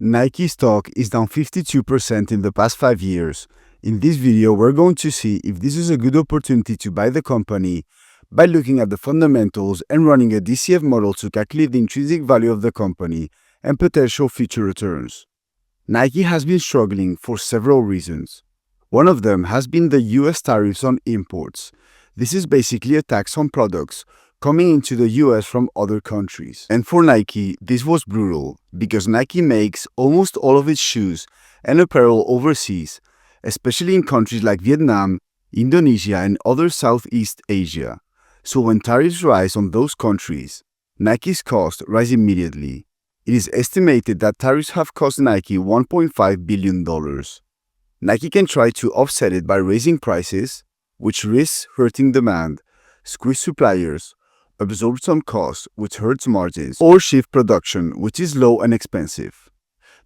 Nike stock is down 52% in the past 5 years. In this video, we're going to see if this is a good opportunity to buy the company by looking at the fundamentals and running a DCF model to calculate the intrinsic value of the company and potential future returns. Nike has been struggling for several reasons. One of them has been the US tariffs on imports. This is basically a tax on products coming into the US from other countries. And for Nike, this was brutal because Nike makes almost all of its shoes and apparel overseas, especially in countries like Vietnam, Indonesia, and other Southeast Asia. So when tariffs rise on those countries, Nike's costs rise immediately. It is estimated that tariffs have cost Nike $1.5 billion. Nike can try to offset it by raising prices, which risks hurting demand, squeeze suppliers, absorb some costs, which hurts margins, or shift production, which is low and expensive.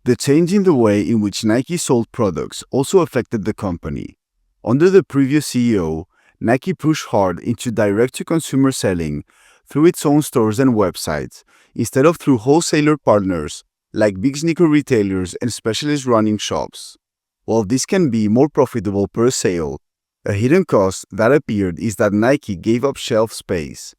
The change in the way in which Nike sold products also affected the company. Under the previous CEO, Nike pushed hard into direct-to-consumer selling through its own stores and websites, instead of through wholesaler partners like big sneaker retailers and specialist running shops. While this can be more profitable per sale, a hidden cost that appeared is that Nike gave up shelf space.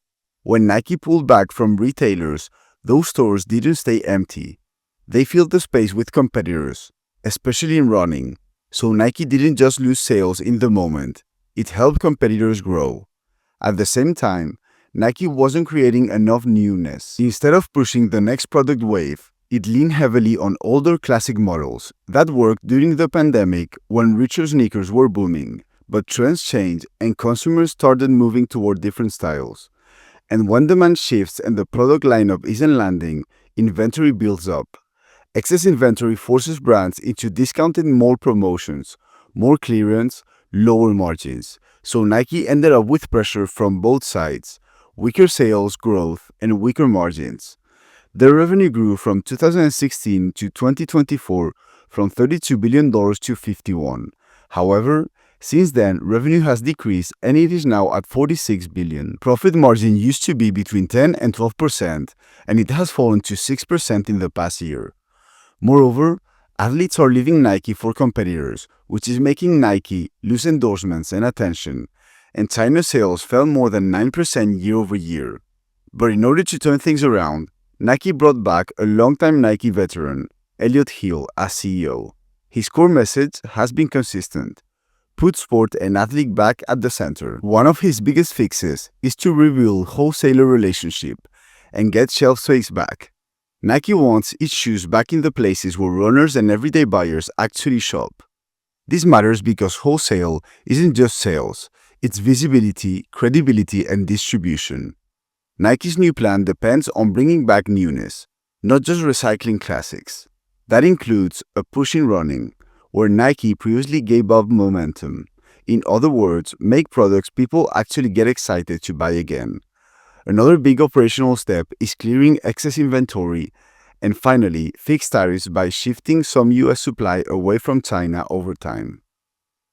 When Nike pulled back from retailers, those stores didn't stay empty. They filled the space with competitors, especially in running. So Nike didn't just lose sales in the moment, it helped competitors grow. At the same time, Nike wasn't creating enough newness. Instead of pushing the next product wave, it leaned heavily on older classic models that worked during the pandemic when richer sneakers were booming. But trends changed and consumers started moving toward different styles. And when demand shifts and the product lineup isn't landing, inventory builds up. Excess inventory forces brands into discounting more promotions, more clearance, lower margins. So Nike ended up with pressure from both sides, weaker sales growth and weaker margins. Their revenue grew from 2016 to 2024 from $32 billion to $51 billion. However, since then, revenue has decreased and it is now at $46 billion. Profit margin used to be between 10 and 12%, and it has fallen to 6% in the past year. Moreover, athletes are leaving Nike for competitors, which is making Nike lose endorsements and attention, and China sales fell more than 9% year over year. But in order to turn things around, Nike brought back a longtime Nike veteran, Elliott Hill, as CEO. His core message has been consistent: put sport and athlete back at the center. One of his biggest fixes is to rebuild wholesaler relationship and get shelf space back. Nike wants its shoes back in the places where runners and everyday buyers actually shop. This matters because wholesale isn't just sales, it's visibility, credibility, and distribution. Nike's new plan depends on bringing back newness, not just recycling classics. That includes a push in running, where Nike previously gave up momentum. In other words, make products people actually get excited to buy again. Another big operational step is clearing excess inventory, and finally, fix tariffs by shifting some US supply away from China over time.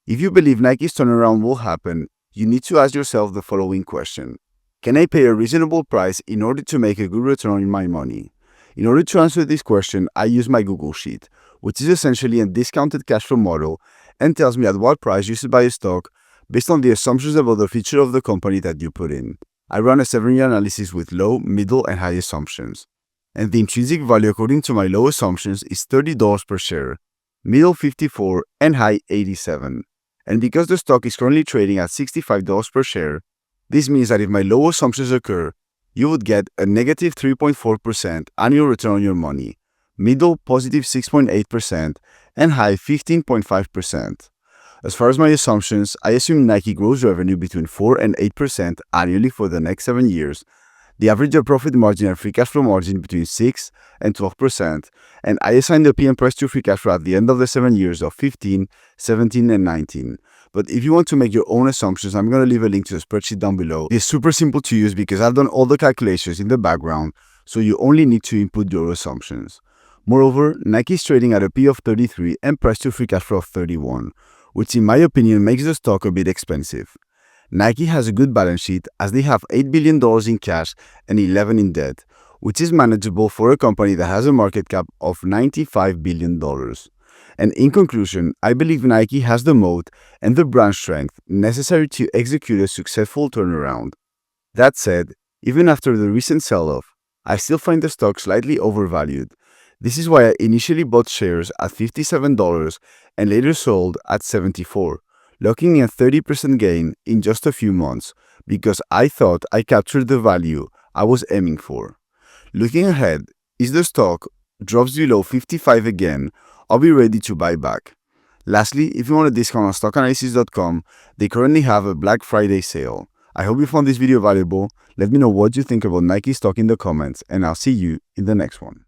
If you believe Nike's turnaround will happen, you need to ask yourself the following question: can I pay a reasonable price in order to make a good return on my money? In order to answer this question, I use my Google Sheet, which is essentially a discounted cash flow model and tells me at what price you should buy a stock based on the assumptions about the future of the company that you put in. I run a 7-year analysis with low, middle, and high assumptions. And the intrinsic value according to my low assumptions is $30 per share, middle $54, and high $87. And because the stock is currently trading at $65 per share, this means that if my low assumptions occur, you would get a negative 3.4% annual return on your money, middle positive 6.8%, and high 15.5%. As far as my assumptions, I assume Nike grows revenue between 4 and 8% annually for the next 7 years, the average profit margin and free cash flow margin between 6 and 12%, and I assign the PM price to free cash flow at the end of the 7 years of 15, 17, and 19. But if you want to make your own assumptions, I'm going to leave a link to the spreadsheet down below. It's super simple to use because I've done all the calculations in the background, so you only need to input your assumptions. Moreover, Nike is trading at a P of 33 and price to free cash flow of 31, which in my opinion makes the stock a bit expensive. Nike has a good balance sheet as they have $8 billion in cash and $11 billion in debt, which is manageable for a company that has a market cap of $95 billion. And in conclusion, I believe Nike has the moat and the brand strength necessary to execute a successful turnaround. That said, even after the recent sell-off, I still find the stock slightly overvalued. This is why I initially bought shares at $57 and later sold at $74, locking in a 30% gain in just a few months because I thought I captured the value I was aiming for. Looking ahead, if the stock drops below 55 again, I'll be ready to buy back. Lastly, if you want a discount on stockanalysis.com, they currently have a Black Friday sale. I hope you found this video valuable. Let me know what you think about Nike stock in the comments, and I'll see you in the next one.